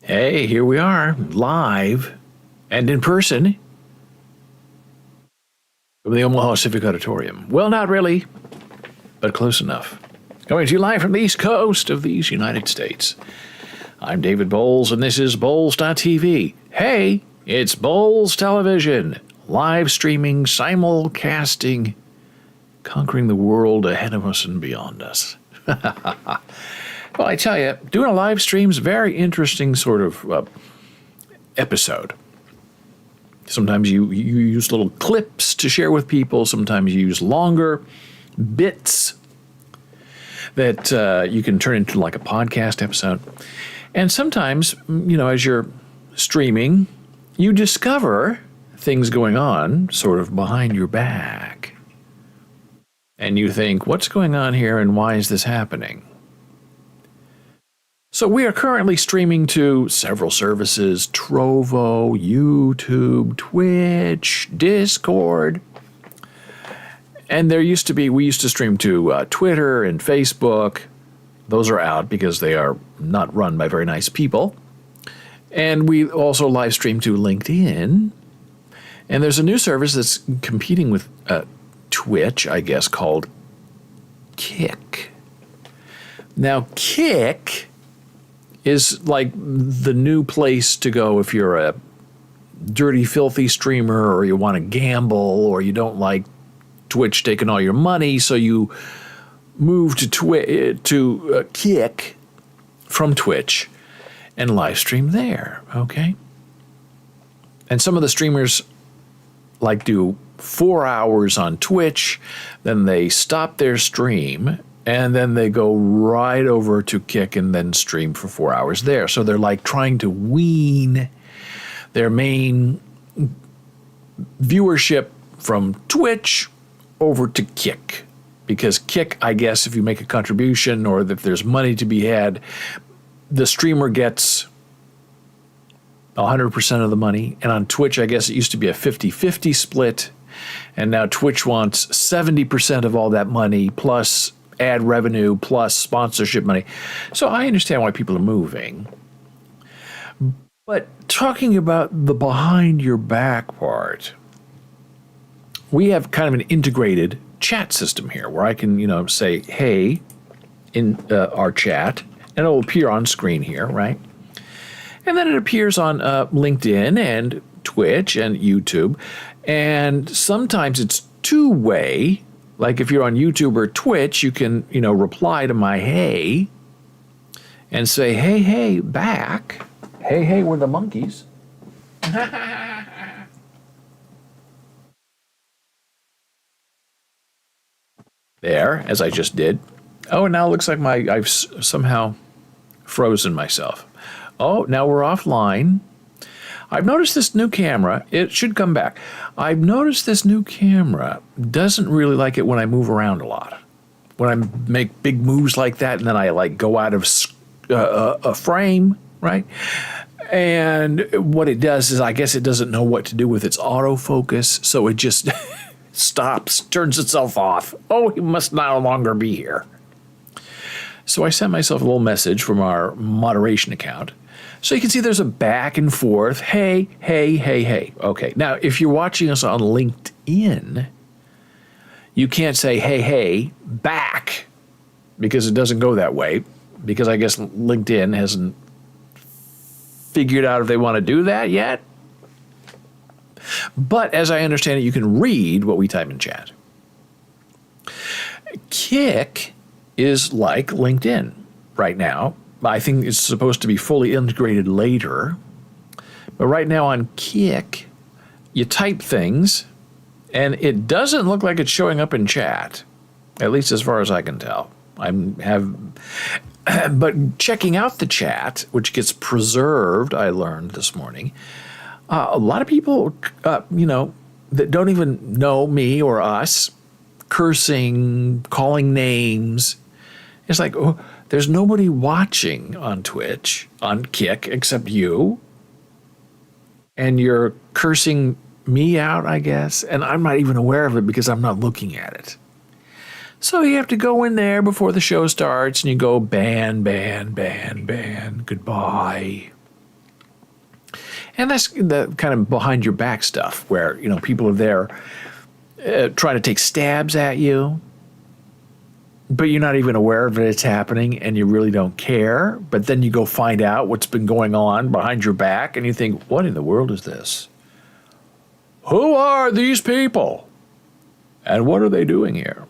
Hey, here we are, live and in person from the Omaha Civic Auditorium. Well, not really, but close enough. Coming to you live from the East Coast of these United States. I'm David Boles, and this is Boles.tv. Hey, it's Boles Television, live streaming, simulcasting, conquering the world ahead of us and beyond us. Well, I tell you, doing a live stream is a very interesting sort of episode. Sometimes you use little clips to share with people. Sometimes you use longer bits that you can turn into like a podcast episode. And sometimes, as you're streaming, you discover things going on sort of behind your back. And you think, what's going on here and why is this happening? So we are currently streaming to several services: Trovo, YouTube, Twitch, Discord. And we used to stream to Twitter and Facebook. Those are out because they are not run by very nice people. And we also live stream to LinkedIn. And there's a new service that's competing with Twitch, I guess, called Kick. Now, Kick is like the new place to go if you're a dirty, filthy streamer, or you want to gamble, or you don't like Twitch taking all your money, so you move to Kick from Twitch and live stream there, okay? And some of the streamers do 4 hours on Twitch, then they stop their stream, and then they go right over to Kick and then stream for 4 hours there. So they're like trying to wean their main viewership from Twitch over to Kick. Because Kick, I guess, if you make a contribution or if there's money to be had, the streamer gets 100% of the money. And on Twitch, I guess it used to be a 50-50 split. And now Twitch wants 70% of all that money plus ad revenue plus sponsorship money. So I understand why people are moving. But talking about the behind your back part, we have kind of an integrated chat system here where I can, say, hey, in our chat, and it'll appear on screen here, right? And then it appears on LinkedIn and Twitch and YouTube. And sometimes it's two-way. Like if you're on YouTube or Twitch, you can, reply to my hey and say, hey, back. Hey, we're the monkeys. There, as I just did. Oh, and now it looks like I've somehow frozen myself. Oh, now we're offline. I've noticed this new camera. It should come back. I've noticed this new camera doesn't really like it when I move around a lot. When I make big moves like that and then I go out of a frame, right? And what it does is I guess it doesn't know what to do with its autofocus, so it just stops, turns itself off. Oh, he must no longer be here. So I sent myself a little message from our moderation account. So you can see there's a back and forth. Hey. Okay. Now, if you're watching us on LinkedIn, you can't say, hey, back, because it doesn't go that way, because I guess LinkedIn hasn't figured out if they want to do that yet. But as I understand it, you can read what we type in chat. Kick is like LinkedIn right now. I think it's supposed to be fully integrated later. But right now on Kick, you type things, and it doesn't look like it's showing up in chat, at least as far as I can tell. But checking out the chat, which gets preserved, I learned this morning, a lot of people, that don't even know me or us, cursing, calling names. It's like, oh, there's nobody watching on Twitch, on Kick, except you. And you're cursing me out, I guess. And I'm not even aware of it because I'm not looking at it. So you have to go in there before the show starts and you go ban, goodbye. And that's the kind of behind your back stuff where, people are there trying to take stabs at you, but you're not even aware of it's happening and you really don't care. But then you go find out what's been going on behind your back and you think, what in the world is this? Who are these people? And what are they doing here?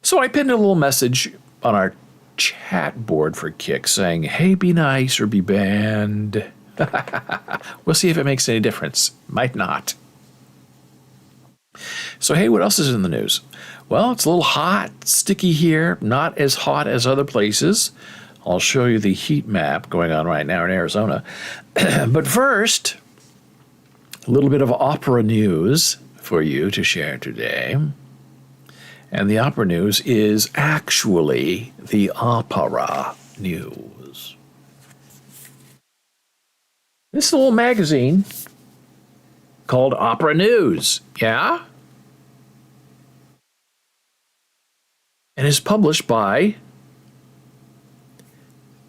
So I pinned a little message on our chat board for kicks saying, hey, be nice or be banned. We'll see if it makes any difference. Might not. So, hey, what else is in the news? Well, it's a little hot, sticky here, not as hot as other places. I'll show you the heat map going on right now in Arizona. But first, a little bit of opera news for you to share today. And the opera news is actually the opera news. This is a little magazine called Opera News, yeah? And is published by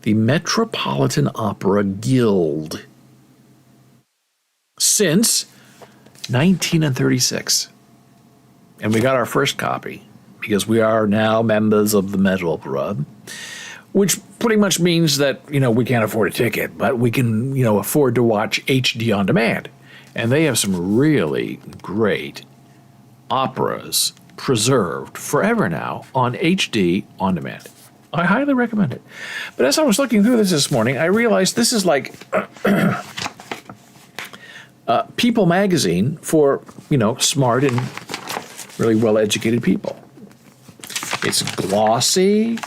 the Metropolitan Opera Guild since 1936. And we got our first copy because we are now members of the Met Opera, which pretty much means that, we can't afford a ticket, but we can, afford to watch HD on demand. And they have some really great operas preserved forever now on HD on demand. I highly recommend it. But as I was looking through this morning, I realized this is like People magazine for, smart and really well-educated people. It's glossy,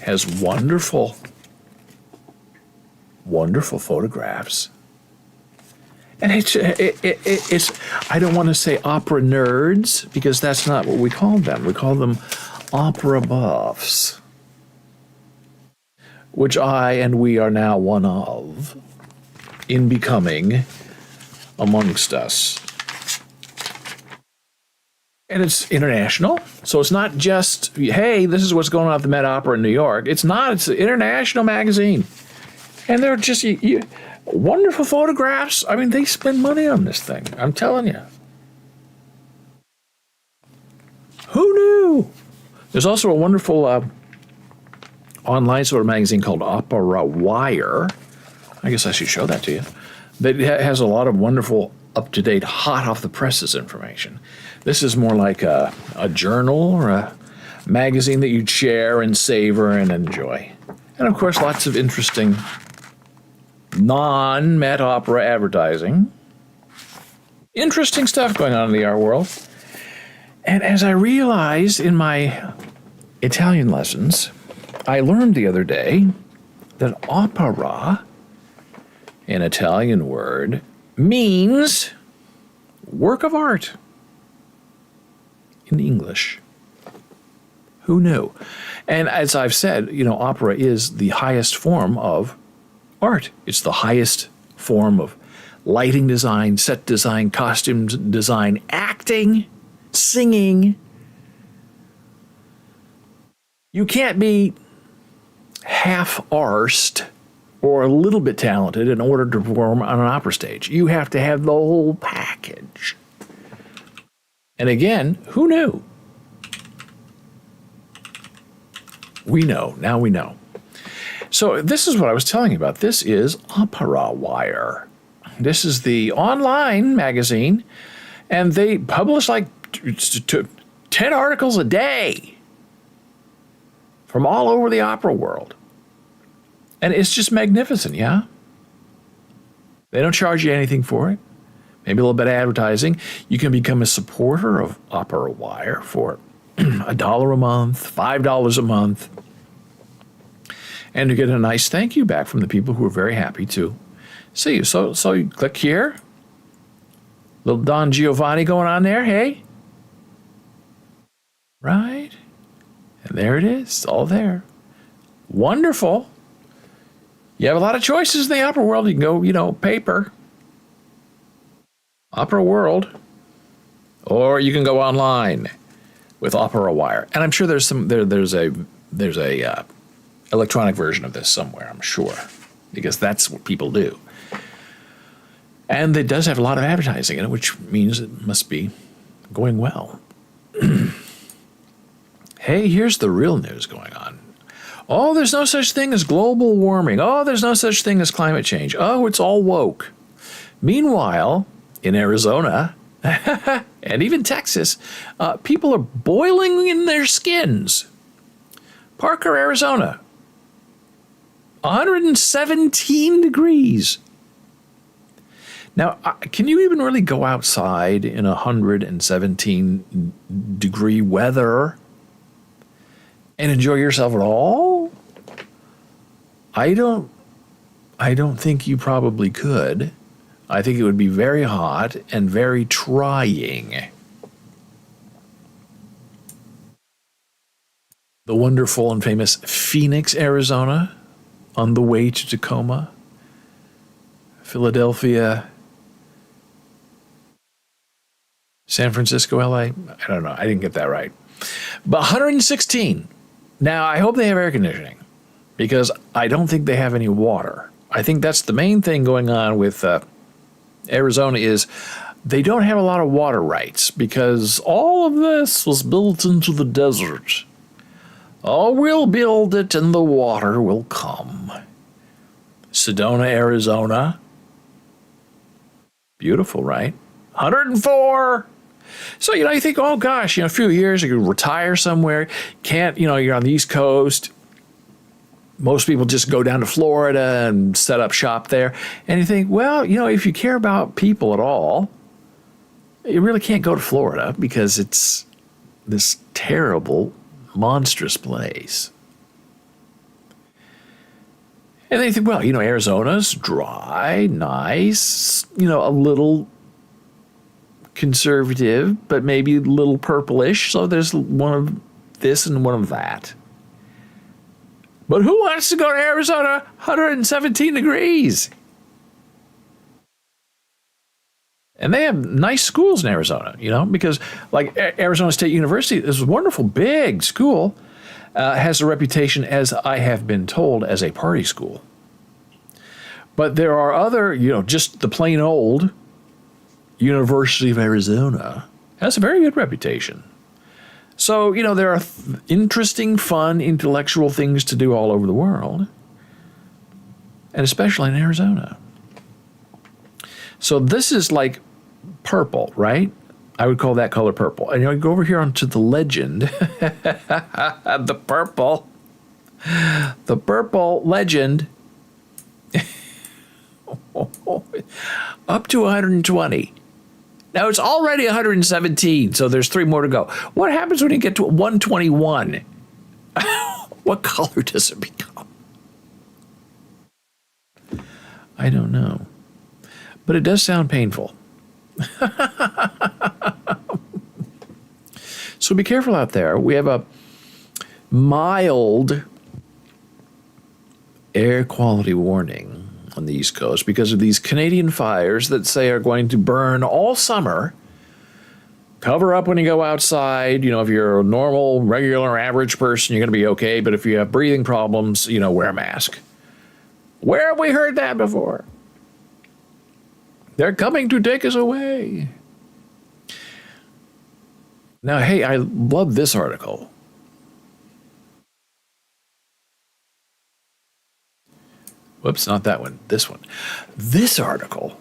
has wonderful photographs. And it's I don't want to say opera nerds because that's not what we call them. We call them opera buffs, which I and we are now one of in becoming amongst us. And it's international, so it's not just, hey, this is what's going on at the Met Opera in New York. It's not. It's an international magazine. And they're just wonderful photographs. I mean, they spend money on this thing. I'm telling you. Who knew? There's also a wonderful online sort of magazine called Opera Wire. I guess I should show that to you. That has a lot of wonderful, up-to-date, hot-off-the-presses information. This is more like a journal or a magazine that you'd share and savor and enjoy. And, of course, lots of interesting non-Met Opera advertising. Interesting stuff going on in the art world. And as I realized in my Italian lessons, I learned the other day that opera, an Italian word, means work of art in English. Who knew? And as I've said, opera is the highest form of art. It's the highest form of lighting design, set design, costume design, acting, singing. You can't be half-arsed or a little bit talented in order to perform on an opera stage. You have to have the whole package. And again, who knew? We know. Now we know. So this is what I was telling you about. This is Opera Wire. This is the online magazine, and they publish like 10 articles a day from all over the opera world. And it's just magnificent, yeah? They don't charge you anything for it. Maybe a little bit of advertising. You can become a supporter of Opera Wire for $1 a month, $5 a month. And you get a nice thank you back from the people who are very happy to see you. So you click here. Little Don Giovanni going on there, hey? Right? And there it is. It's all there. Wonderful. You have a lot of choices in the opera world. You can go, paper, Opera World, or you can go online with Opera Wire. And I'm sure there's a electronic version of this somewhere, I'm sure, because that's what people do. And it does have a lot of advertising in it, which means it must be going well. Hey, here's the real news going on. Oh, there's no such thing as global warming. Oh, there's no such thing as climate change. Oh, it's all woke. Meanwhile, in Arizona and even Texas, people are boiling in their skins. Parker, Arizona, 117 degrees. Now, can you even really go outside in 117 degree weather and enjoy yourself at all? I don't think you probably could. I think it would be very hot and very trying. The wonderful and famous Phoenix, Arizona, on the way to Tacoma. Philadelphia, San Francisco, LA. I don't know. I didn't get that right. But 116. Now, I hope they have air conditioning because I don't think they have any water. I think that's the main thing going on with Arizona is they don't have a lot of water rights because all of this was built into the desert. Oh, we'll build it and the water will come. Sedona, Arizona. Beautiful, right? 104. So, you think, oh gosh, a few years you could retire somewhere. Can't, you're on the East Coast. Most people just go down to Florida and set up shop there. And you think, well, if you care about people at all, you really can't go to Florida because it's this terrible, monstrous place. And then you think, well, Arizona's dry, nice, a little conservative, but maybe a little purplish. So there's one of this and one of that. But who wants to go to Arizona 117 degrees? And they have nice schools in Arizona, because like Arizona State University, this is a wonderful, big school, has a reputation, as I have been told, as a party school. But there are other, just the plain old University of Arizona has a very good reputation. So, there are interesting, fun, intellectual things to do all over the world, and especially in Arizona. So this is like purple, right? I would call that color purple. And you go over here onto the legend, the purple legend, up to 120. Now it's already 117, so there's 3 more to go. What happens when you get to 121? What color does it become? I don't know. But it does sound painful. So be careful out there. We have a mild air quality warning on the East Coast because of these Canadian fires that say are going to burn all summer. Cover up when you go outside. If you're a normal, regular, average person, you're going to be okay. But if you have breathing problems, wear a mask. Where have we heard that before? They're coming to take us away. Now, hey, I love this article. Whoops, not that one. This one. This article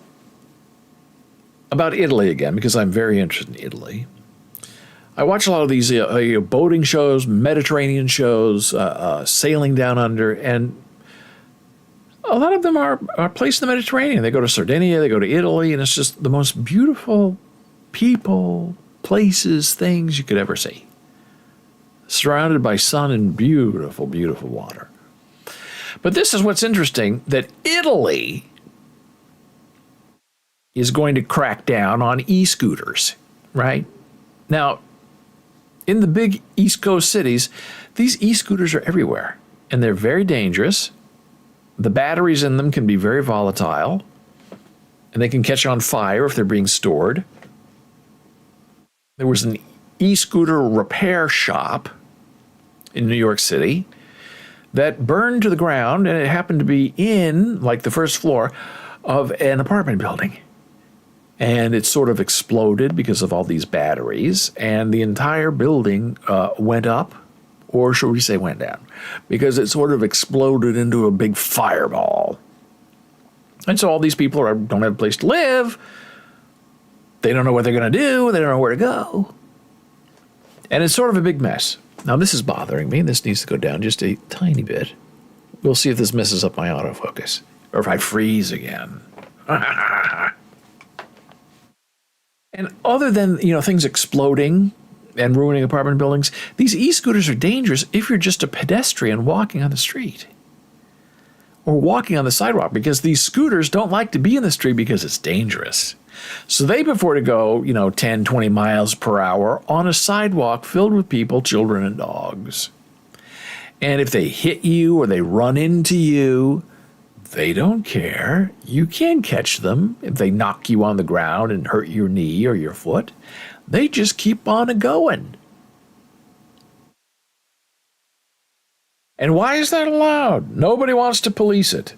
about Italy again, because I'm very interested in Italy. I watch a lot of these boating shows, Mediterranean shows, sailing down under, and a lot of them are placed in the Mediterranean. They go to Sardinia, they go to Italy, and it's just the most beautiful people, places, things you could ever see. Surrounded by sun and beautiful, beautiful water. But this is what's interesting, that Italy is going to crack down on e-scooters, right? Now, in the big East Coast cities, these e-scooters are everywhere, and they're very dangerous. The batteries in them can be very volatile, and they can catch on fire if they're being stored. There was an e-scooter repair shop in New York City that burned to the ground, and it happened to be in, like, the first floor of an apartment building. and it sort of exploded because of all these batteries, and the entire building went up, or should we say went down, because it sort of exploded into a big fireball. And so all these people don't have a place to live. They don't know what they're going to do. They don't know where to go. And it's sort of a big mess. Now, this is bothering me. This needs to go down just a tiny bit. We'll see if this messes up my autofocus, or if I freeze again. And other than, things exploding and ruining apartment buildings, these e-scooters are dangerous if you're just a pedestrian walking on the street or walking on the sidewalk, because these scooters don't like to be in the street because it's dangerous. So they prefer to go, 10, 20 miles per hour on a sidewalk filled with people, children, and dogs. And if they hit you or they run into you, they don't care. You can't catch them. If they knock you on the ground and hurt your knee or your foot, they just keep on going. And why is that allowed? Nobody wants to police it.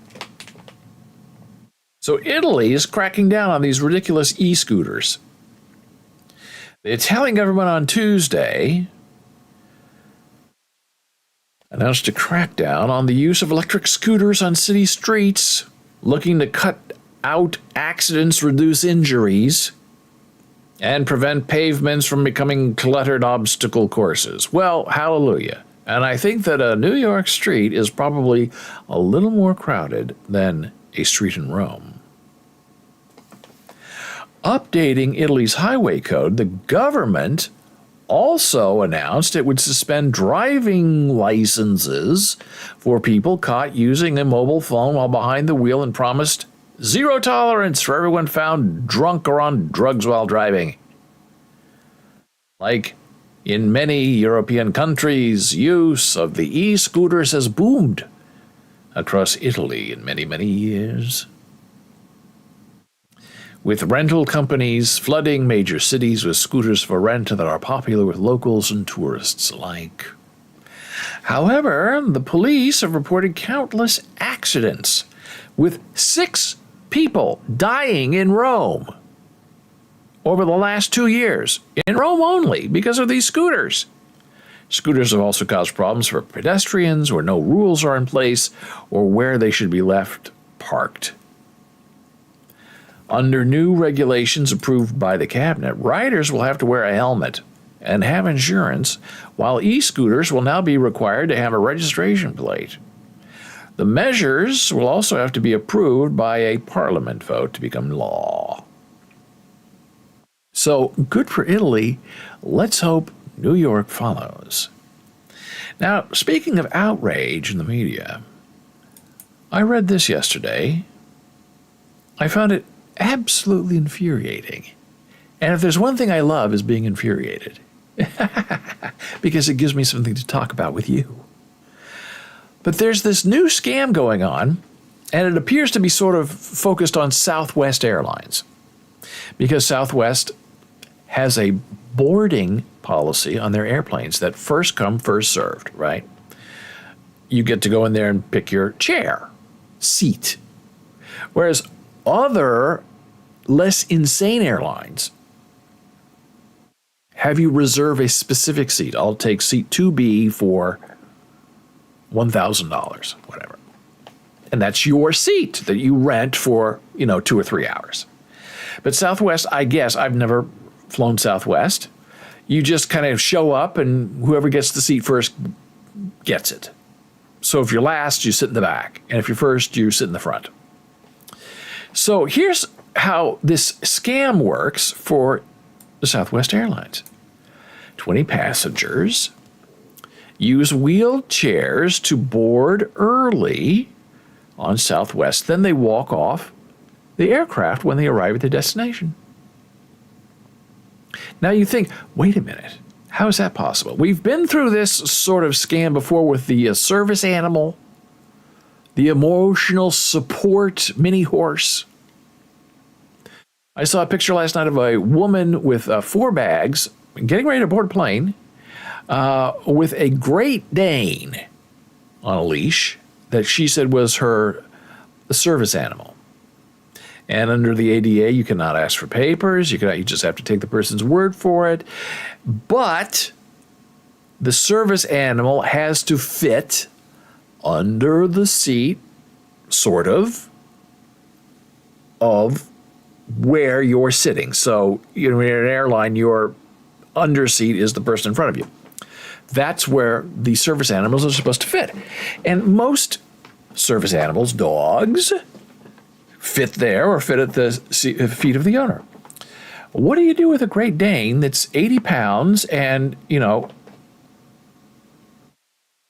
So Italy is cracking down on these ridiculous e-scooters. The Italian government on Tuesday announced a crackdown on the use of electric scooters on city streets, looking to cut out accidents, reduce injuries, and prevent pavements from becoming cluttered obstacle courses. Well, hallelujah. And I think that a New York street is probably a little more crowded than a street in Rome. Updating Italy's highway code, the government also announced it would suspend driving licenses for people caught using a mobile phone while behind the wheel, and promised zero tolerance for everyone found drunk or on drugs while driving. Like in many European countries, use of the e-scooters has boomed across Italy in many, many years, with rental companies flooding major cities with scooters for rent that are popular with locals and tourists alike. However, the police have reported countless accidents, with 6 people dying in Rome over the last 2 years, in Rome only, because of these scooters. Scooters have also caused problems for pedestrians where no rules are in place or where they should be left parked. Under new regulations approved by the cabinet, riders will have to wear a helmet and have insurance, while e-scooters will now be required to have a registration plate. The measures will also have to be approved by a parliament vote to become law. So, good for Italy. Let's hope New York follows. Now, speaking of outrage in the media, I read this yesterday. I found it absolutely infuriating. And if there's one thing I love, is being infuriated. Because it gives me something to talk about with you. But there's this new scam going on, and it appears to be sort of focused on Southwest Airlines. Because Southwest has a boarding policy on their airplanes that first come, first served, right? You get to go in there and pick your seat. Whereas other less insane airlines have you reserve a specific seat. I'll take seat 2B for $1,000, whatever. And that's your seat that you rent for, 2 or 3 hours. But Southwest, I guess, I've never flown Southwest. You just kind of show up and whoever gets the seat first gets it. So if you're last, you sit in the back. And if you're first, you sit in the front. So here's how this scam works for the Southwest Airlines. 20 passengers use wheelchairs to board early on Southwest. Then they walk off the aircraft when they arrive at their destination. Now you think, wait a minute, how is that possible? We've been through this sort of scam before with the service animal, the emotional support mini horse. I saw a picture last night of a woman with 4 bags getting ready to board a plane with a Great Dane on a leash that she said was her service animal. And under the ADA, you cannot ask for papers. You just have to take the person's word for it. But the service animal has to fit under the seat, sort of where you're sitting. So, in an airline, your underseat is the person in front of you. That's where the service animals are supposed to fit. And most service animals, dogs, fit there or fit at the feet of the owner. What do you do with a Great Dane that's 80 pounds and,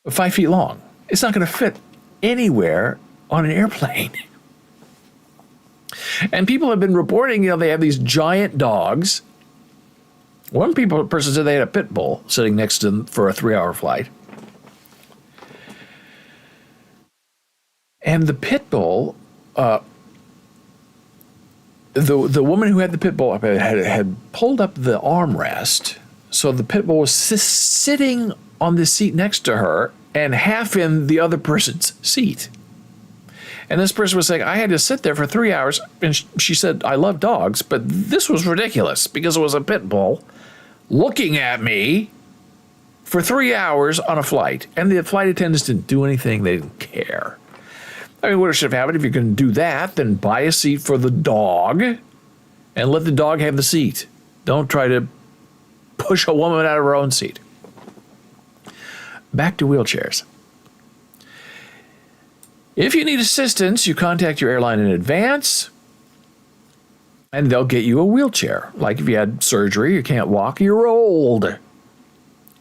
5 feet long? It's not going to fit anywhere on an airplane. And people have been reporting, they have these giant dogs. One person said they had a pit bull sitting next to them for a 3-hour flight. And the pit bull, the woman who had the pit bull had pulled up the armrest, so the pit bull was sitting on the seat next to her and half in the other person's seat. And this person was saying, I had to sit there for 3 hours, and she said, I love dogs, but this was ridiculous because it was a pit bull looking at me for 3 hours on a flight, and the flight attendants didn't do anything. They didn't care. I mean, what should have happened? If you're going to do that, then buy a seat for the dog and let the dog have the seat. Don't try to push a woman out of her own seat. Back to wheelchairs. If you need assistance, you contact your airline in advance, and they'll get you a wheelchair. Like if you had surgery, you can't walk, you're old.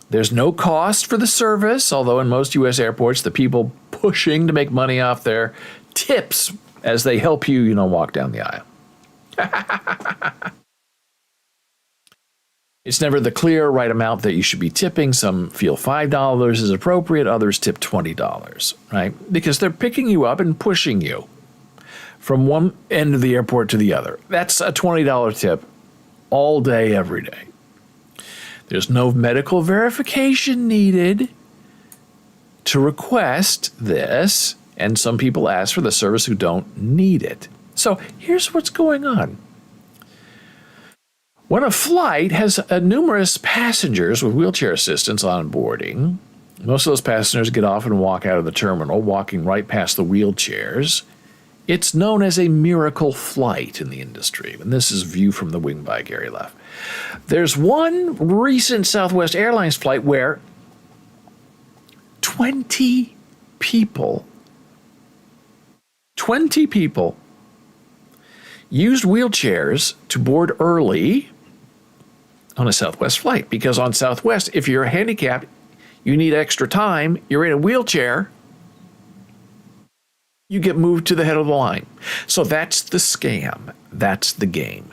There's no cost for the service, although in most U.S. airports, the people pushing to make money off their tips as they help you, walk down the aisle. It's never the clear right amount that you should be tipping. Some feel $5 is appropriate, others tip $20, right? Because they're picking you up and pushing you from one end of the airport to the other. That's a $20 tip all day, every day. There's no medical verification needed to request this, and some people ask for the service who don't need it. So here's what's going on. When a flight has numerous passengers with wheelchair assistance on boarding, most of those passengers get off and walk out of the terminal, walking right past the wheelchairs. It's known as a miracle flight in the industry, and this is View from the Wing by Gary Leff. There's one recent Southwest Airlines flight where 20 people used wheelchairs to board early on a Southwest flight, because on Southwest, if you're handicapped, you need extra time, you're in a wheelchair, you get moved to the head of the line. So that's the scam. That's the game.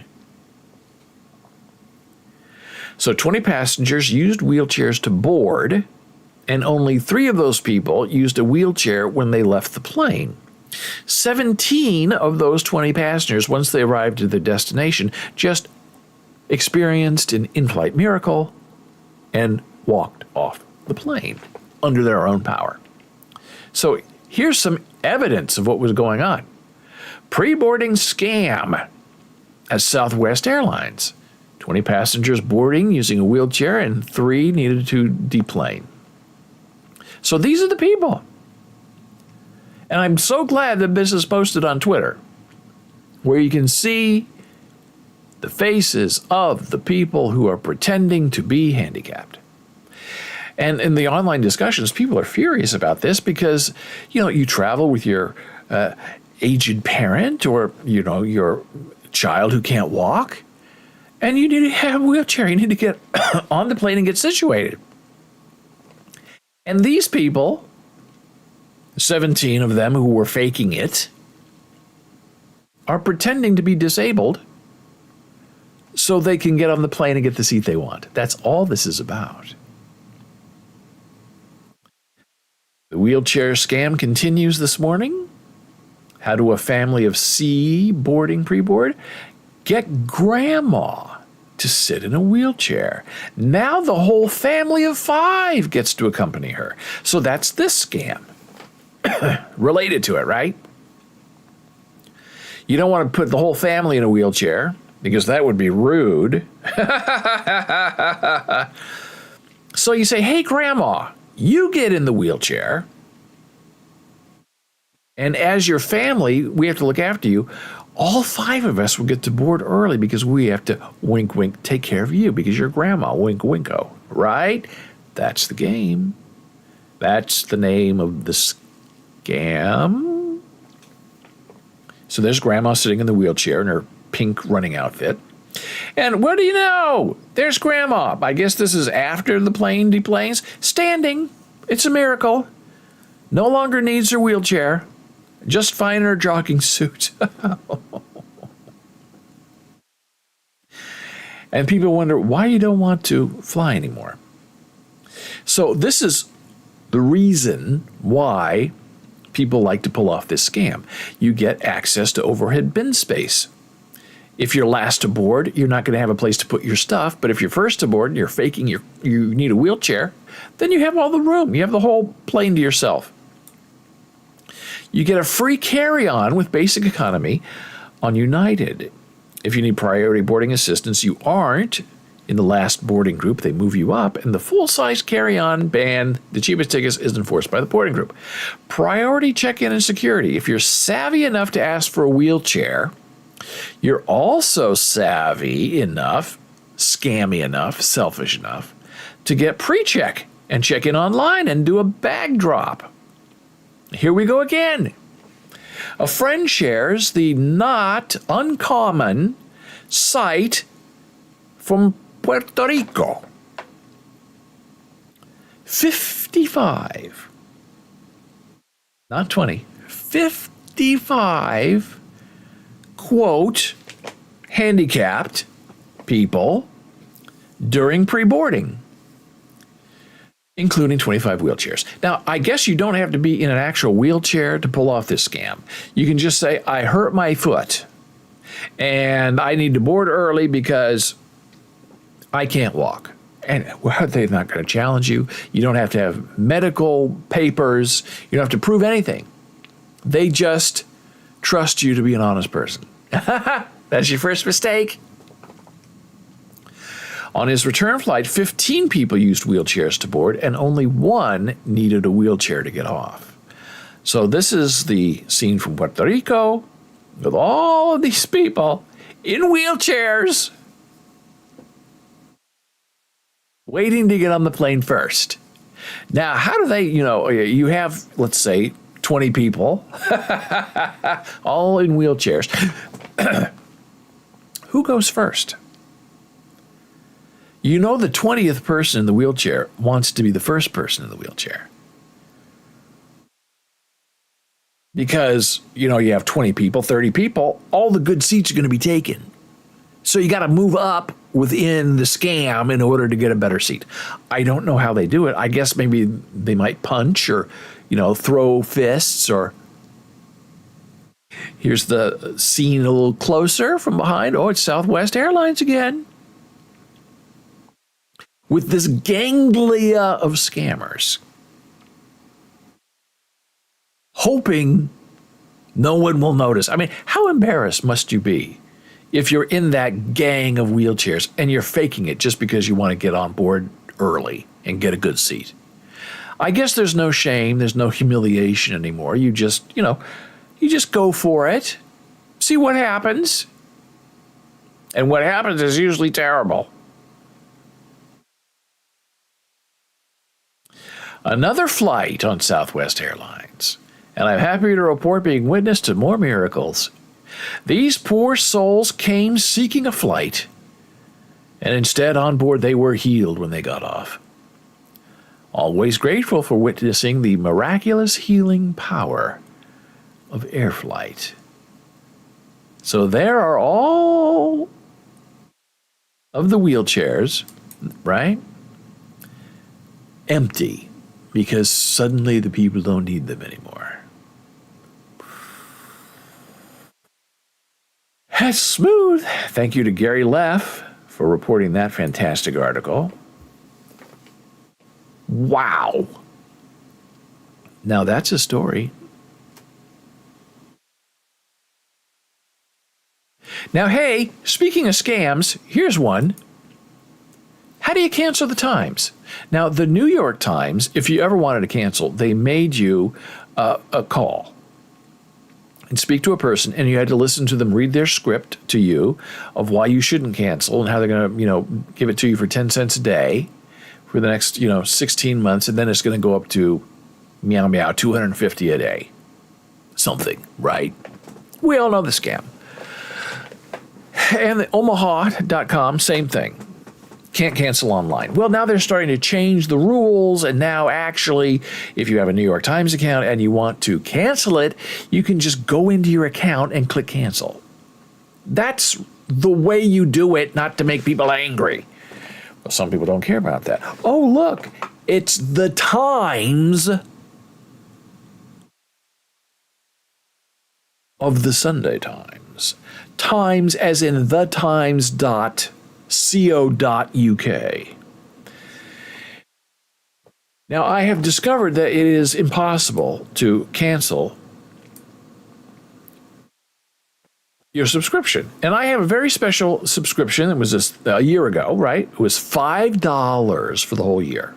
So 20 passengers used wheelchairs to board, and only 3 of those people used a wheelchair when they left the plane. 17 of those 20 passengers, once they arrived at their destination, just experienced an in-flight miracle and walked off the plane under their own power. So here's some evidence of what was going on. Pre-boarding scam at Southwest Airlines. 20 passengers boarding using a wheelchair, and 3 needed to deplane. So these are the people. And I'm so glad that this is posted on Twitter, where you can see the faces of the people who are pretending to be handicapped. And in the online discussions, people are furious about this because, you travel with your aged parent or, your child who can't walk, and you need to have a wheelchair. You need to get on the plane and get situated. And these people, 17 of them who were faking it, are pretending to be disabled so they can get on the plane and get the seat they want. That's all this is about. The wheelchair scam continues this morning. How do a family of C boarding pre-board get grandma to sit in a wheelchair? Now the whole family of 5 gets to accompany her. So that's this scam. Related to it, right? You don't want to put the whole family in a wheelchair because that would be rude. So you say, hey, Grandma, you get in the wheelchair. And as your family, we have to look after you. All 5 of us will get to board early because we have to wink, wink, take care of you because you're Grandma, wink, winko, right? That's the game. That's the name of the scam. So there's Grandma sitting in the wheelchair in her pink running outfit. And what do you know? There's Grandma. I guess this is after the plane deplanes. Standing. It's a miracle. No longer needs her wheelchair. Just fine in her jogging suit. And people wonder why you don't want to fly anymore. So this is the reason why people like to pull off this scam. You get access to overhead bin space. If you're last aboard, you're not going to have a place to put your stuff. But if you're first aboard and you're faking you need a wheelchair, then you have all the room. You have the whole plane to yourself. You get a free carry-on with basic economy on United. If you need priority boarding assistance, you aren't in the last boarding group. They move you up, and the full-size carry-on ban, the cheapest tickets, is enforced by the boarding group. Priority check-in and security. If you're savvy enough to ask for a wheelchair, you're also savvy enough, scammy enough, selfish enough to get pre-check and check in online and do a bag drop. Here we go again. A friend shares the not uncommon sight from Puerto Rico. 55, not 20, 55 quote, handicapped people during pre-boarding, including 25 wheelchairs. Now, I guess you don't have to be in an actual wheelchair to pull off this scam. You can just say, I hurt my foot and I need to board early because I can't walk. And they're not going to challenge you. You don't have to have medical papers. You don't have to prove anything. They just trust you to be an honest person. That's your first mistake. On his return flight, 15 people used wheelchairs to board, and only 1 needed a wheelchair to get off. So this is the scene from Puerto Rico with all of these people in wheelchairs waiting to get on the plane first. Now, how do they, you have, let's say, 20 people, all in wheelchairs. Who goes first? You know the 20th person in the wheelchair wants to be the first person in the wheelchair. Because, you have 20 people, 30 people, all the good seats are going to be taken. So you got to move up within the scam in order to get a better seat. I don't know how they do it. I guess maybe they might punch or, throw fists or... Here's the scene a little closer from behind. Oh, it's Southwest Airlines again. With this ganglia of scammers. Hoping no one will notice. I mean, how embarrassed must you be if you're in that gang of wheelchairs and you're faking it just because you want to get on board early and get a good seat? I guess there's no shame, there's no humiliation anymore. You just, you just go for it, see what happens. And what happens is usually terrible. Another flight on Southwest Airlines, and I'm happy to report being witness to more miracles. These poor souls came seeking a flight, and instead on board they were healed when they got off. Always grateful for witnessing the miraculous healing power of air flight. So there are all of the wheelchairs, right? Empty, because suddenly the people don't need them anymore. That's smooth. Thank you to Gary Leff for reporting that fantastic article. Wow. Now that's a story. Now, hey, speaking of scams, here's one. How do you cancel the Times? Now, the New York Times, if you ever wanted to cancel, they made you a call and speak to a person, and you had to listen to them read their script to you of why you shouldn't cancel and how they're going to, give it to you for 10 cents a day for the next, 16 months, and then it's going to go up to, meow, meow, 250 a day. Something, right? We all know the scam. And the Omaha.com, same thing. Can't cancel online. Well, now they're starting to change the rules, and now actually, if you have a New York Times account and you want to cancel it, you can just go into your account and click cancel. That's the way you do it, not to make people angry. Well, some people don't care about that. Oh, look, it's the Times of the Sunday Times. Times as in the Times.co.uk. Now, I have discovered that it is impossible to cancel your subscription. And I have a very special subscription. It was just a year ago, right? It was $5 for the whole year.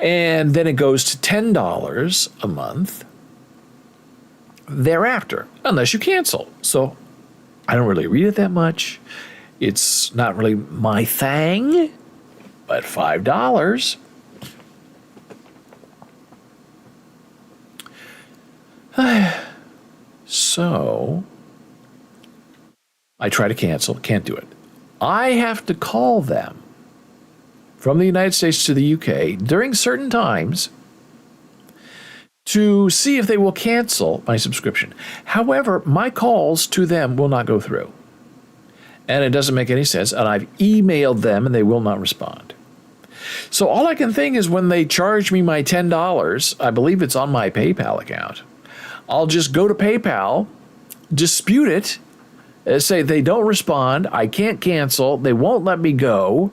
And then it goes to $10 a month thereafter, unless you cancel. So I don't really read it that much. It's not really my thing, but $5. So I try to cancel, can't do it. I have to call them from the United States to the UK during certain times to see if they will cancel my subscription. However, my calls to them will not go through. And it doesn't make any sense. And I've emailed them and they will not respond. So all I can think is when they charge me my $10, I believe it's on my PayPal account, I'll just go to PayPal, dispute it, say they don't respond, I can't cancel, they won't let me go,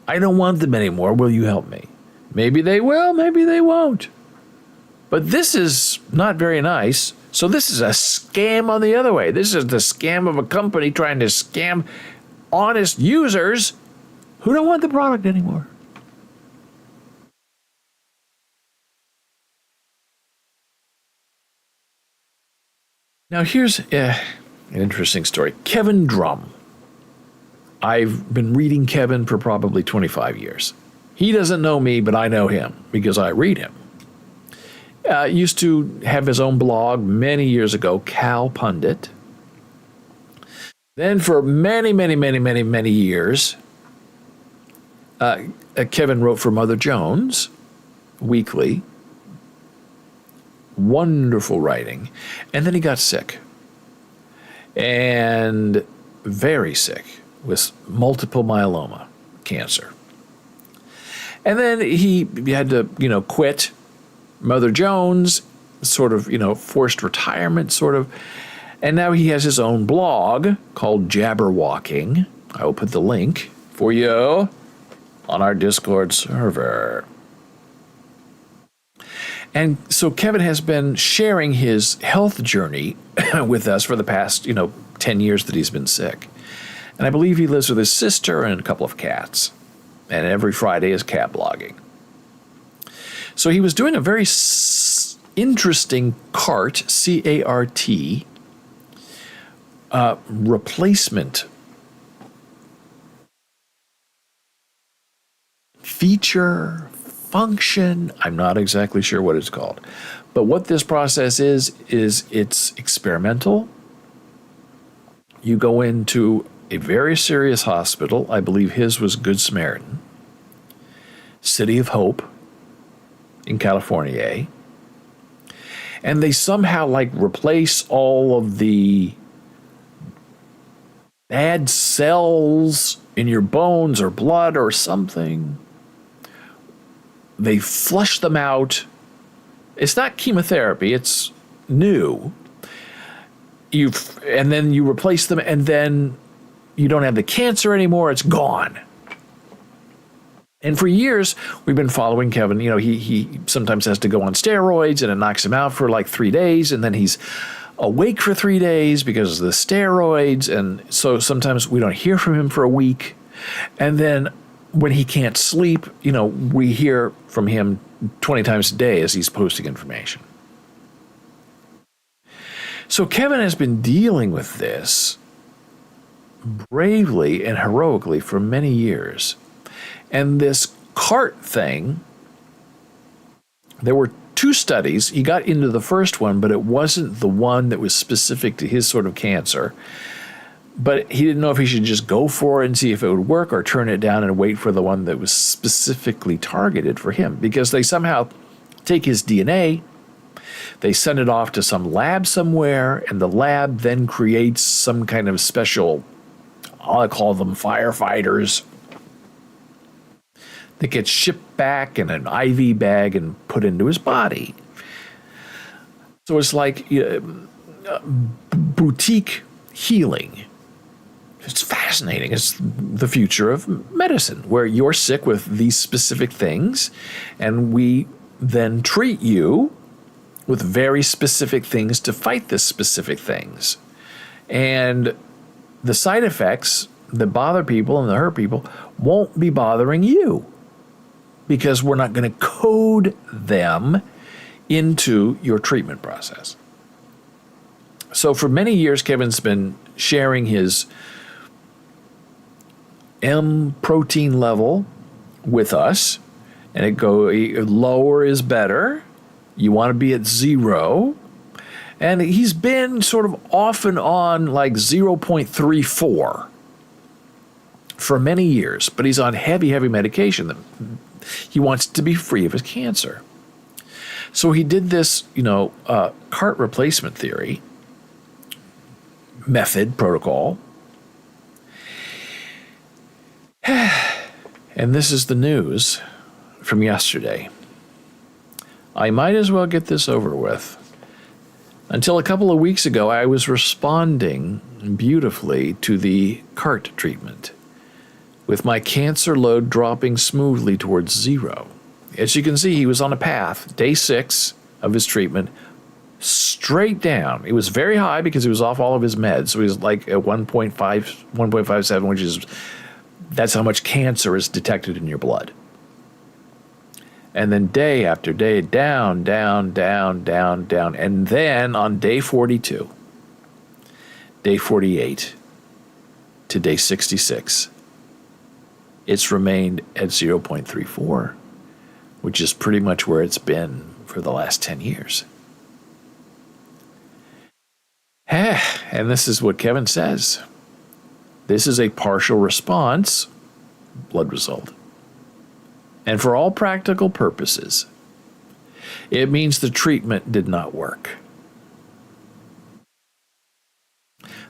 I don't want them anymore, will you help me? Maybe they will, maybe they won't. But this is not very nice. So this is a scam on the other way. This is the scam of a company trying to scam honest users who don't want the product anymore. Now here's an interesting story. Kevin Drum. I've been reading Kevin for probably 25 years. He doesn't know me, but I know him because I read him. Used to have his own blog many years ago, Cal Pundit. Then for many years, Kevin wrote for Mother Jones Weekly. Wonderful writing. And then he got sick. And very sick with multiple myeloma, cancer. And then he had to, quit Mother Jones, sort of, forced retirement, sort of. And now he has his own blog called Jabberwalking. I will put the link for you on our Discord server. And so Kevin has been sharing his health journey with us for the past, 10 years that he's been sick. And I believe he lives with his sister and a couple of cats. And every Friday is cat blogging. So he was doing a very interesting CART, C-A-R-T, replacement feature, function. I'm not exactly sure what it's called. But what this process is it's experimental. You go into a very serious hospital. I believe his was Good Samaritan. City of Hope in California. And they somehow replace all of the bad cells in your bones or blood or something. They flush them out. It's not chemotherapy, it's new. And then you replace them, and then you don't have the cancer anymore, it's gone. And for years, we've been following Kevin. He sometimes has to go on steroids, and it knocks him out for 3 days, and then he's awake for 3 days because of the steroids. And so sometimes we don't hear from him for a week. And then when he can't sleep, we hear from him 20 times a day as he's posting information. So Kevin has been dealing with this bravely and heroically for many years. And this CART thing, there were 2 studies. He got into the first one, but it wasn't the one that was specific to his sort of cancer. But he didn't know if he should just go for it and see if it would work or turn it down and wait for the one that was specifically targeted for him. Because they somehow take his DNA, they send it off to some lab somewhere, and the lab then creates some kind of special, I'll call them firefighters, that gets shipped back in an IV bag and put into his body. So it's like boutique healing. It's fascinating. It's the future of medicine, where you're sick with these specific things, and we then treat you with very specific things to fight the specific things. And the side effects that bother people and that hurt people won't be bothering you, because we're not going to code them into your treatment process. So for many years, Kevin's been sharing his M protein level with us, and lower is better. You want to be at 0. And he's been sort of off and on like 0.34 for many years, but he's on heavy medication. He wants to be free of his cancer. So he did this, CART replacement theory method protocol. And this is the news from yesterday. I might as well get this over with. Until a couple of weeks ago, I was responding beautifully to the CART treatment, with my cancer load dropping smoothly towards 0. As you can see, he was on a path, day 6 of his treatment, straight down. It was very high because he was off all of his meds. So he was like at 1.57, which is, that's how much cancer is detected in your blood. And then day after day, down, down, down, down, down. And then on day 42, day 48 to day 66, it's remained at 0.34, which is pretty much where it's been for the last 10 years. And this is what Kevin says. This is a partial response blood result. And for all practical purposes, it means the treatment did not work.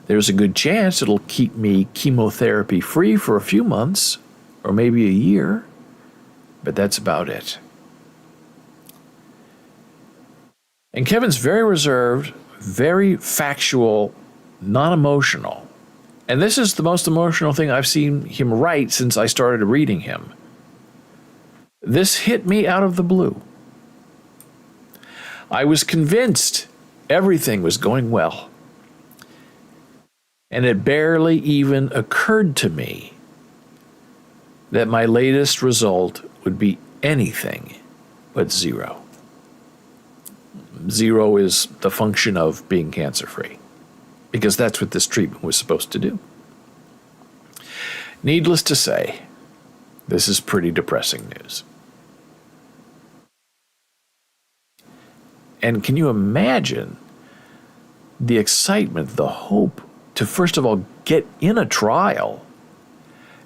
There's a good chance it'll keep me chemotherapy free for a few months or maybe a year, but that's about it. And Kevin's very reserved, very factual, non-emotional. And this is the most emotional thing I've seen him write since I started reading him. This hit me out of the blue. I was convinced everything was going well. And it barely even occurred to me that my latest result would be anything but 0. 0 is the function of being cancer-free, because that's what this treatment was supposed to do. Needless to say, this is pretty depressing news. And can you imagine the excitement, the hope to, first of all, get in a trial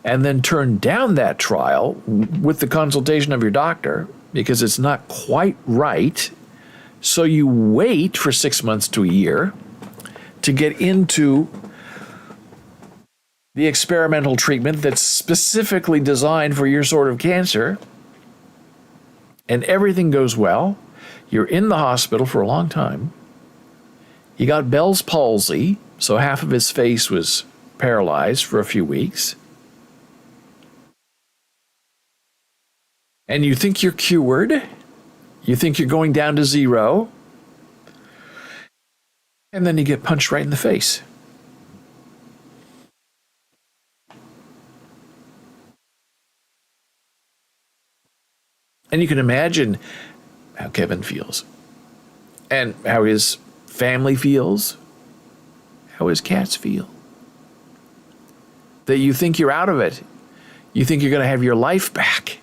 and then turn down that trial with the consultation of your doctor because it's not quite right. So you wait for 6 months to a year to get into the experimental treatment that's specifically designed for your sort of cancer, and everything goes well. You're in the hospital for a long time. He got Bell's palsy, so half of his face was paralyzed for a few weeks. And you think you're cured. You think you're going down to 0. And then you get punched right in the face. And you can imagine how Kevin feels, and how his family feels, how his cats feel. That you think you're out of it. You think you're going to have your life back.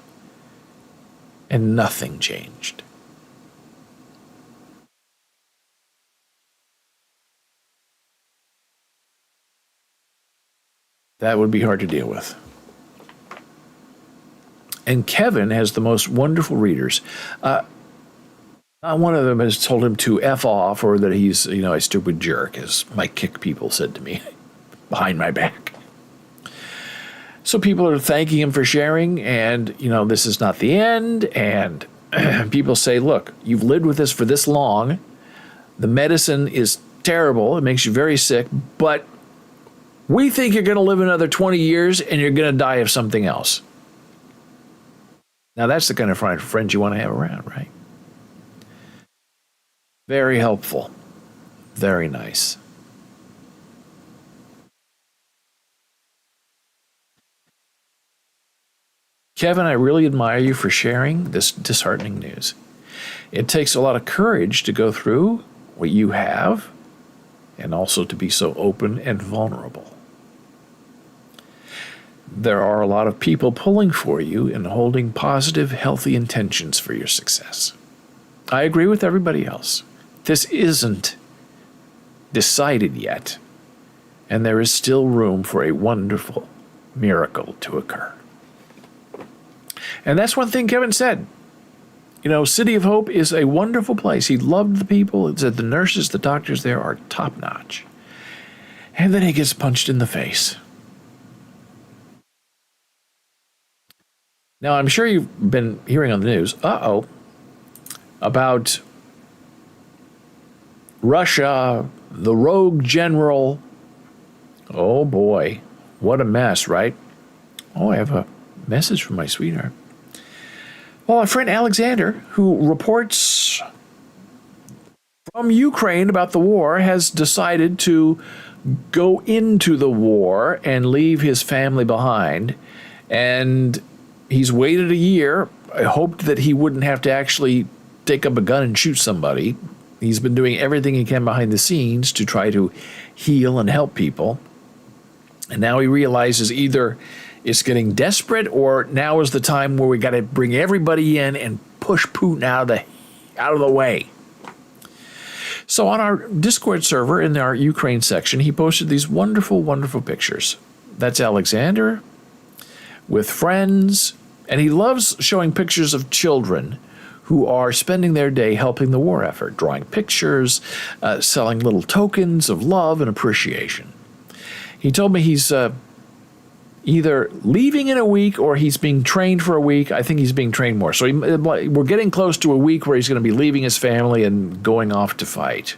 And nothing changed. That would be hard to deal with. And Kevin has the most wonderful readers. Not one of them has told him to F off, or that he's, a stupid jerk, as my kick people said to me behind my back. So people are thanking him for sharing, and, this is not the end. And people say, look, you've lived with this for this long. The medicine is terrible. It makes you very sick. But we think you're going to live another 20 years and you're going to die of something else. Now, that's the kind of friends you want to have around, right? Very helpful. Very nice. Kevin, I really admire you for sharing this disheartening news. It takes a lot of courage to go through what you have, and also to be so open and vulnerable. There are a lot of people pulling for you and holding positive, healthy intentions for your success. I agree with everybody else. This isn't decided yet, and there is still room for a wonderful miracle to occur. And that's one thing Kevin said. City of Hope is a wonderful place. He loved the people. He said the nurses, the doctors there are top-notch. And then he gets punched in the face. Now, I'm sure you've been hearing on the news, about Russia, the rogue general. Oh boy, what a mess, right? Oh, I have a message from my sweetheart. Well, our friend Alexander, who reports from Ukraine about the war, has decided to go into the war and leave his family behind. And he's waited a year. I hoped that he wouldn't have to actually take up a gun and shoot somebody. He's been doing everything he can behind the scenes to try to heal and help people. And now he realizes either it's getting desperate, or now is the time where we got to bring everybody in and push Putin out of the way. So on our Discord server, in our Ukraine section, he posted these wonderful, wonderful pictures. That's Alexander with friends, and he loves showing pictures of children who are spending their day helping the war effort, drawing pictures, selling little tokens of love and appreciation. He told me he's either leaving in a week or he's being trained for a week. I think he's being trained more. So we're getting close to a week where he's going to be leaving his family and going off to fight.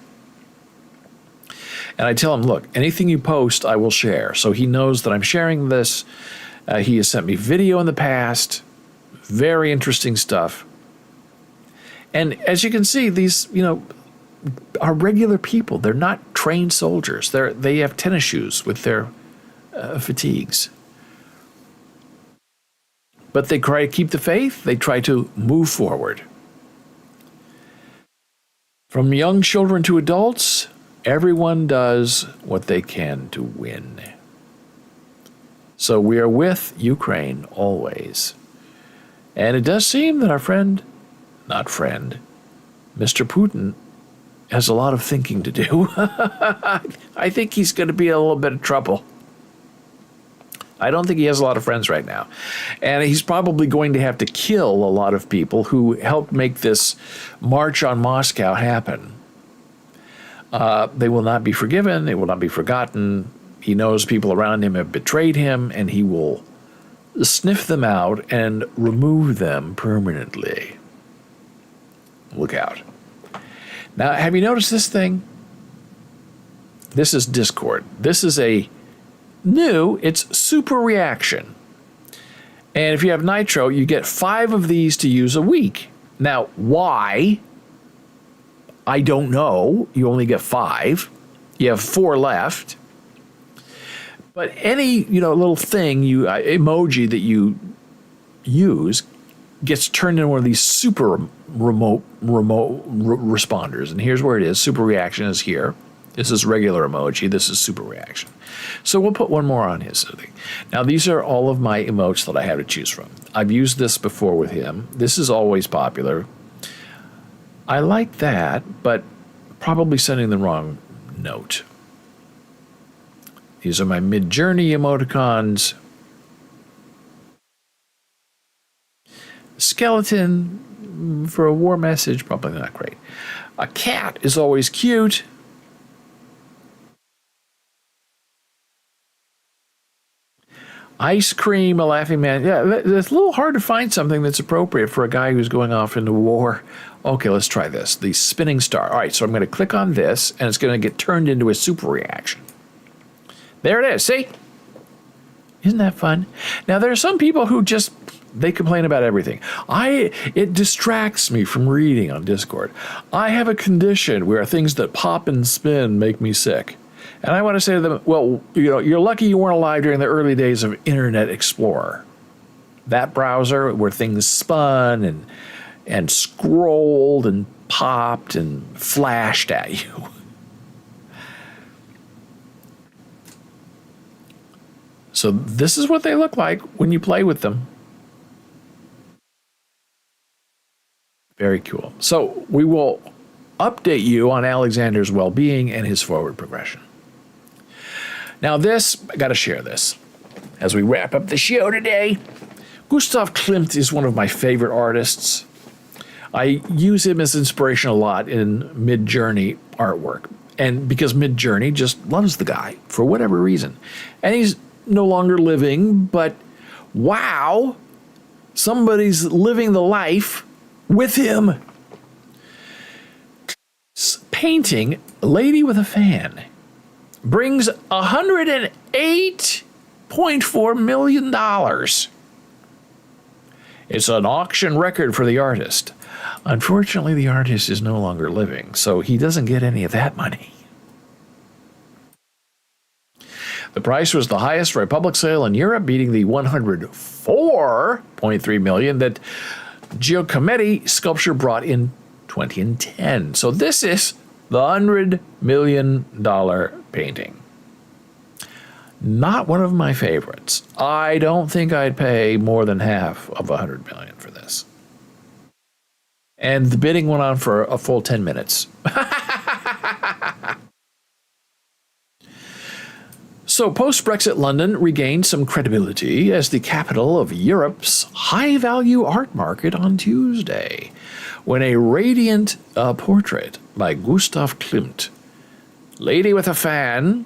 And I tell him, look, anything you post, I will share. So he knows that I'm sharing this. He has sent me video in the past. Very interesting stuff. And as you can see, these, are regular people. They're not trained soldiers. They have tennis shoes with their fatigues. But they try to keep the faith. They try to move forward. From young children to adults, everyone does what they can to win. So we are with Ukraine always. And it does seem that our Mr. Putin, has a lot of thinking to do. I think he's going to be in a little bit of trouble. I don't think he has a lot of friends right now. And he's probably going to have to kill a lot of people who helped make this march on Moscow happen. They will not be forgiven. They will not be forgotten. He knows people around him have betrayed him, and he will sniff them out and remove them permanently. Look out. Now, have you noticed this thing? This is Discord. This is it's super reaction. And if you have Nitro, you get 5 of these to use a week. Now, why? I don't know. You only get 5. You have 4 left. But any, little thing emoji that you use gets turned into one of these super remote responders. And here's where it is. Super reaction is here. This is regular emoji. This is super reaction. So we'll put one more on his thing. Now, these are all of my emotes that I have to choose from. I've used this before with him. This is always popular. I like that, but probably sending the wrong note. These are my Mid-Journey emoticons. Skeleton for a war message, probably not great. A cat is always cute. Ice cream, a laughing man. Yeah, it's a little hard to find something that's appropriate for a guy who's going off into war. Okay, let's try this. The spinning star. All right, so I'm going to click on this, and it's going to get turned into a super reaction. There it is. See? Isn't that fun? Now, there are some people who they complain about everything. It distracts me from reading on Discord. I have a condition where things that pop and spin make me sick. And I want to say to them, well, you're lucky you weren't alive during the early days of Internet Explorer. That browser where things spun and scrolled and popped and flashed at you. So this is what they look like when you play with them. Very cool. So we will update you on Alexander's well-being and his forward progression. Now I got to share this as we wrap up the show today. Gustav Klimt is one of my favorite artists. I use him as inspiration a lot in Mid-Journey artwork. And because Mid-Journey just loves the guy for whatever reason. And he's no longer living, but wow, somebody's living the life with him. Painting Lady with a Fan brings $108.4 million. It's an auction record for the artist. Unfortunately, the artist is no longer living, so he doesn't get any of that money. The price was the highest for a public sale in Europe, beating the $104.3 million that Giacometti sculpture brought in 2010. So this is the $100 million painting. Not one of my favorites. I don't think I'd pay more than half of $100 million for this. And the bidding went on for a full 10 minutes. So post-Brexit London regained some credibility as the capital of Europe's high-value art market on Tuesday, when a radiant portrait by Gustav Klimt, Lady with a Fan,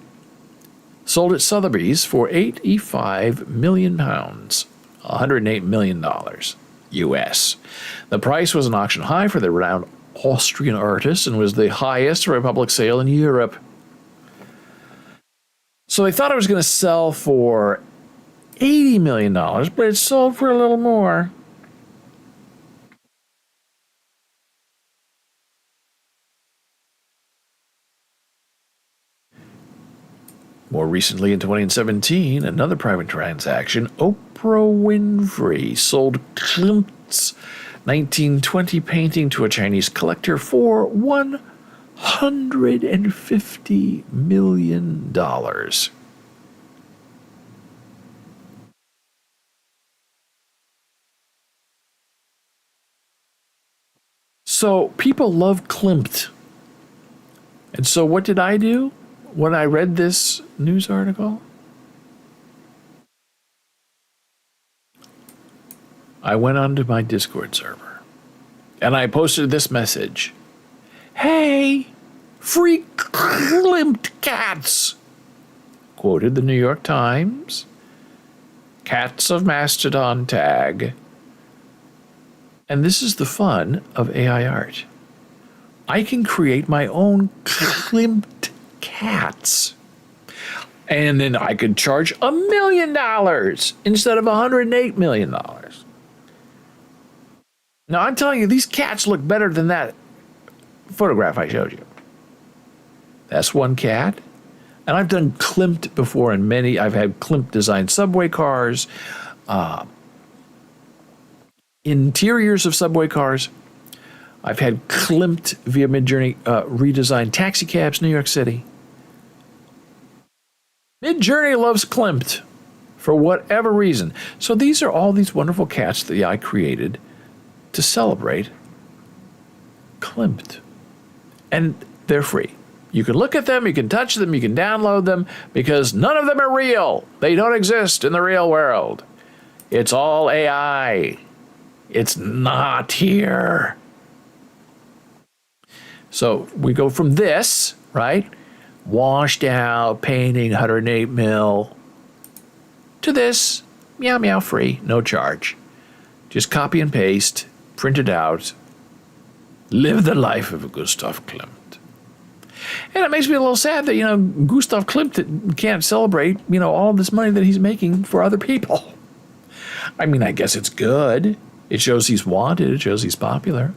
sold at Sotheby's for £85 million, $108 million US. The price was an auction high for the renowned Austrian artist and was the highest for a public sale in Europe. So they thought it was going to sell for $80 million, but it sold for a little more. More recently, in 2017, another private transaction, Oprah Winfrey sold Klimt's 1920 painting to a Chinese collector for $150 million. So people love Klimt. And so what did I do when I read this news article? I went onto my Discord server and I posted this message. Hey, free Klimt Cats. Quoted the New York Times. Cats of Mastodon tag. And this is the fun of AI art. I can create my own Klimt Cats. And then I could charge $1 million instead of $108 million. Now, I'm telling you, these cats look better than that photograph I showed you. That's one cat. And I've done Klimt before in many. I've had Klimt designed subway cars, interiors of subway cars. I've had Klimt via Midjourney redesigned taxi cabs, New York City. Midjourney loves Klimt for whatever reason. So these are all these wonderful cats that I created to celebrate Klimt. And they're free. You can look at them, you can touch them, you can download them, because none of them are real. They don't exist in the real world. It's all AI. It's not here. So we go from this, right? Washed out painting, 108 mil, to this, meow meow free, no charge. Just copy and paste, print it out, live the life of Gustav Klimt. And it makes me a little sad that, Gustav Klimt can't celebrate, all this money that he's making for other people. I mean, I guess it's good. It shows he's wanted. It shows he's popular.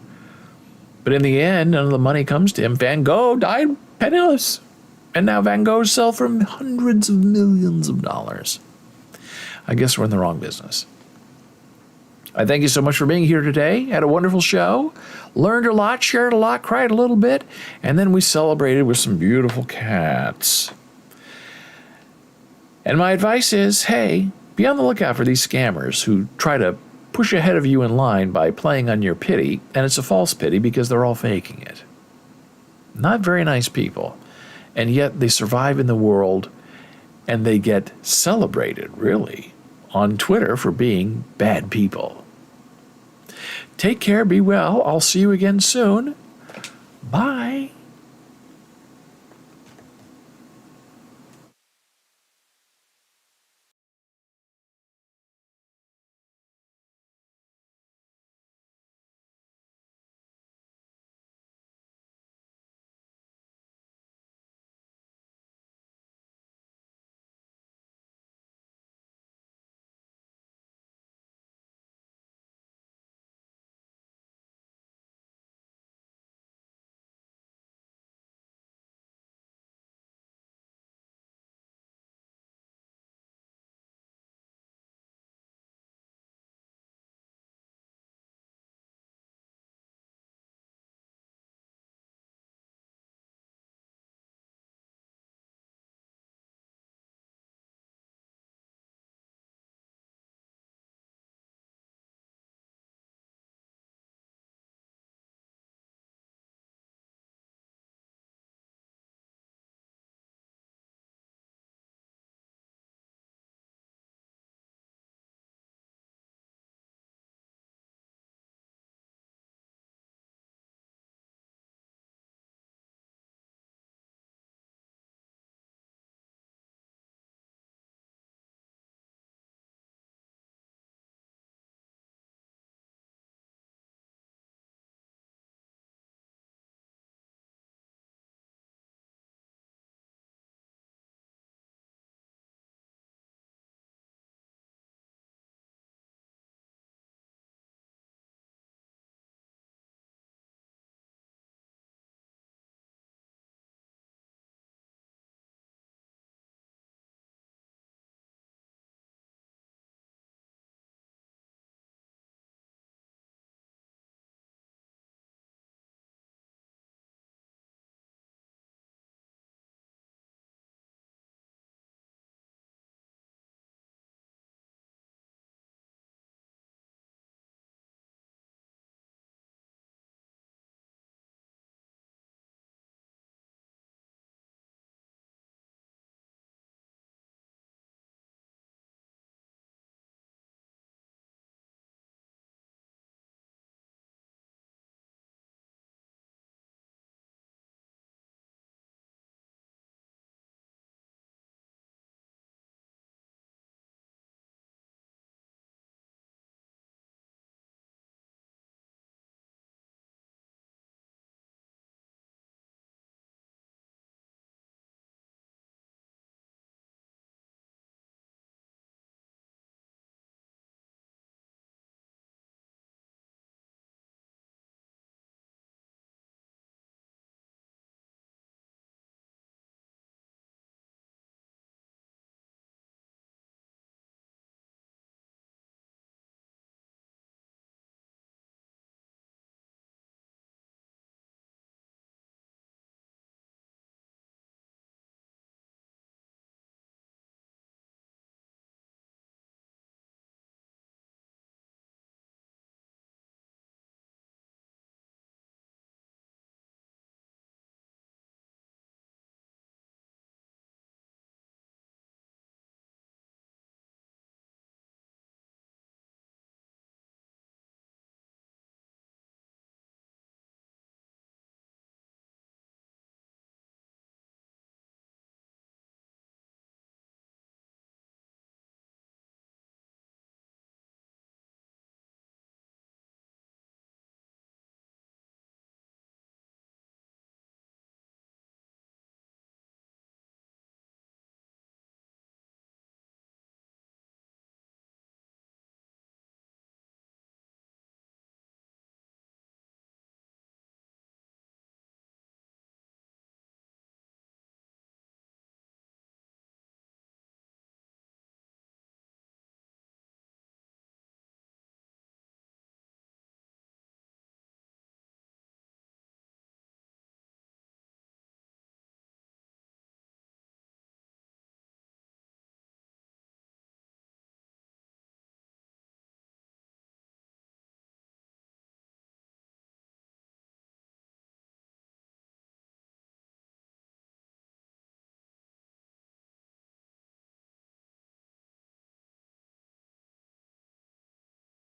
But in the end, none of the money comes to him. Van Gogh died penniless. And now Van Goghs sell for hundreds of millions of dollars. I guess we're in the wrong business. I thank you so much for being here today. Had a wonderful show. Learned a lot, shared a lot, cried a little bit. And then we celebrated with some beautiful cats. And my advice is, hey, be on the lookout for these scammers who try to push ahead of you in line by playing on your pity, and it's a false pity because they're all faking it. Not very nice people, and yet they survive in the world, and they get celebrated, really, on Twitter for being bad people. Take care, be well. I'll see you again soon. Bye.